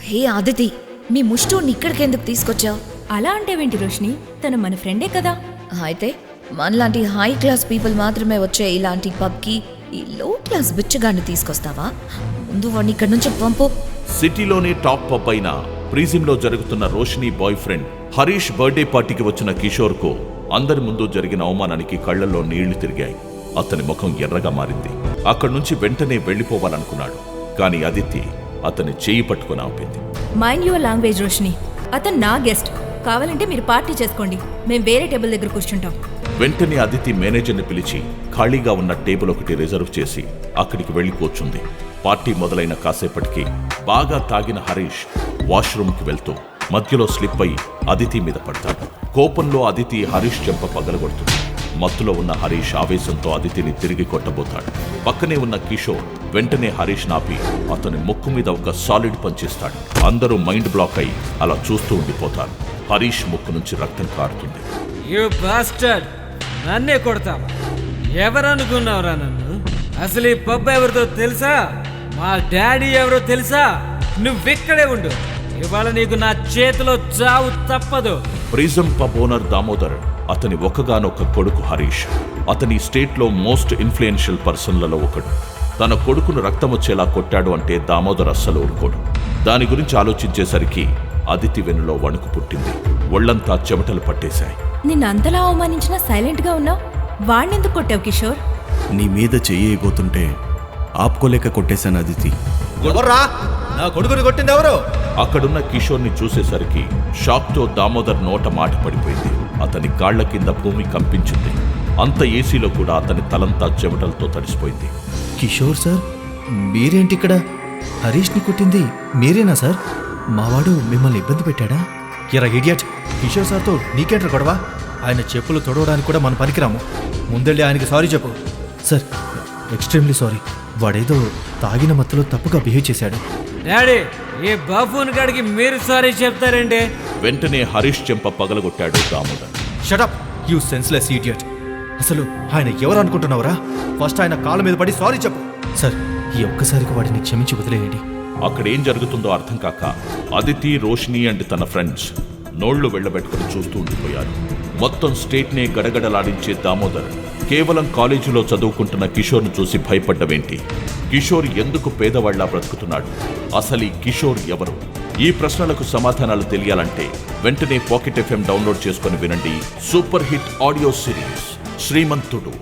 హే ఆదితి, మీ ముష్టోని ఇక్కడికి ఎందుకు తీసుకొచ్చావు? అలా అంటేవేంటి రోష్ని, తను మన ఫ్రెండే కదా. అయితే మనలాంటి హై క్లాస్ పీపుల్ మాత్రమే వచ్చే ఇలాంటి పబ్కి ఈ లో క్లాస్ బిచ్చగాన్ని తీసుకొస్తావా? ముందు వాడిని ఇక్కడి నుంచి పంపు. సిటీలోనే టాప్ పబ్ అయిన ప్రిజంలో జరుగుతున్న Roshini boy friend Harish birthday పార్టీకి వచ్చిన కిషోర్కు అందరి ముందు జరిగిన అవమానానికి కళ్లల్లో నీళ్లు తిరిగాయి. అతని ముఖం ఎర్రగా మారింది. అక్కడి నుంచి వెంటనే వెళ్లిపోవాలనుకున్నాడు. కానీ అదితి అతని చేయి పట్టుకుని ఆపింది. మైండ్ యువర్ లాంగ్వేజ్ రోష్ని, అతను నా గెస్ట్. కావాలంటే మీరు పార్టీ చేసుకోండి, మేము వేరే టేబుల్ దగ్గర కూర్చుంటాం. వెంటనే అదితి మేనేజర్ని పిలిచి ఖాళీగా ఉన్న టేబుల్ ఒకటి రిజర్వ్ చేసి అక్కడికి వెళ్లి కూర్చుంది. పార్టీ మొదలైన కాసేపటికి బాగా తాగిన హరీష్ వాష్రూమ్కి వెళ్తూ మధ్యలో స్లిప్ అయి అదితి మీద పడతాడు. కోపంలో అదితి హరీష్ చెంప పగలగొడుతుంది. మత్తులో ఉన్న హరీష్ ఆవేశంతో అదితిని తిరిగి కొట్టబోతాడు. పక్కనే ఉన్న కిషోర్ వెంటనే హరీష్ నాపి అతని ముక్కు మీద ఒక సాలిడ్ పంచిస్తాడు. అందరూ మైండ్ బ్లాక్ అయి అలా చూస్తూ ఉండిపోతారు. హరీష్ ముక్కు నుంచి రక్తం కారుతుంది. యు బాస్టర్డ్, నన్నే కొడతావా? ఎవరనుకున్నావురా నన్ను? అసలు ఈ పబ్ ఎవరితో తెలుసా? మా డాడీ ఎవరో తెలుసా? నువ్వెక్కడే ఉండు, ఇవాళ నీకు నా చేతిలో చావు తప్పదు. ప్రిజం పబ్ ఓనర్ దామోదర్ అతని ఒకగానొక్క కొడుకు హరీష్. అతని స్టేట్లో మోస్ట్ ఇన్ఫ్లుయెన్షియల్ పర్సన్లలో ఒకడు. తన కొడుకును రక్తం వచ్చేలా కొట్టాడు అంటే దామోదర్ అస్సలు ఊరుకోడు. దాని గురించి ఆలోచించేసరికి అదితి వెన్నులో వణుకు పుట్టింది. ఒళ్లంతా చెమటలు పట్టేశాయి. నిన్నంతలా అవమానించినా సైలెంట్ గా ఉన్నావు. వాణ్ణెందుకు కొట్టావు కిషోర్? నీ మీద చెయ్యబోతుంటే ఆపుకోలేక కొట్టేశాను అదితి. ఎవర్రా నా కొడుకుని కొట్టింది ఎవరు? అక్కడున్న కిషోర్ని చూసేసరికి షాక్తో దామోదర్ నోట మాట పడిపోయింది. అతని కాళ్ల కింద భూమి కంపించింది. అంత ఏసీలో కూడా అతని తలంతా చెమటలతో తడిసిపోయింది. కిషోర్ సార్, మీరేంటి ఇక్కడ? హరీష్ని కొట్టింది మీరేనా సార్? మావాడు మిమ్మల్ని ఇబ్బంది పెట్టాడా? ఎరా ఇడియట్, కిషోర్ సార్తో నీకేంట్రా గొడవ? ఆయన చెప్పులు తొడవడానికి కూడా మనం పనికిరాము. ముందెళ్ళి ఆయనకి సారీ చెప్పు. Sir, extremely sorry. వాడేదో తాగిన మత్తులో తప్పుగా బిహేవ్ చేశాడు. డాడీ, ఈ బఫూన్ గాడికి మీరు సారీ చెప్తారండి? వెంటనే హరీష్ చెంప పగలగొట్టాడు Damodar. Shut up you senseless idiot. అసలు ఆయన ఎవరు అనుకుంటున్నావురా? ఫస్ట్ ఆయన కాళ్ళ మీద పడి సారీ చెప్పు. సార్, ఈ ఒక్కసారికి వాడిని క్షమించి వదిలేయండి. అక్కడేం జరుగుతుందో అర్థం కాక అదితి, రోషిని అండ్ తన ఫ్రెండ్స్ నోళ్లు వెళ్లబెట్టుకుని చూస్తూ ఉండిపోయారు. మొత్తం స్టేట్నే గడగడలాడించే దామోదర్ కేవలం కాలేజీలో చదువుకుంటున్న కిషోర్ను చూసి భయపడ్డవేంటి? కిషోర్ ఎందుకు పేదవాళ్లా బ్రతుకుతున్నాడు? అసలు ఈ కిషోర్ ఎవరు? ఈ ప్రశ్నలకు సమాధానాలు తెలియాలంటే వెంటనే పాకెట్ FM డౌన్లోడ్ చేసుకుని వినండి సూపర్ హిట్ ఆడియో సిరీస్ శ్రీమంతుడు.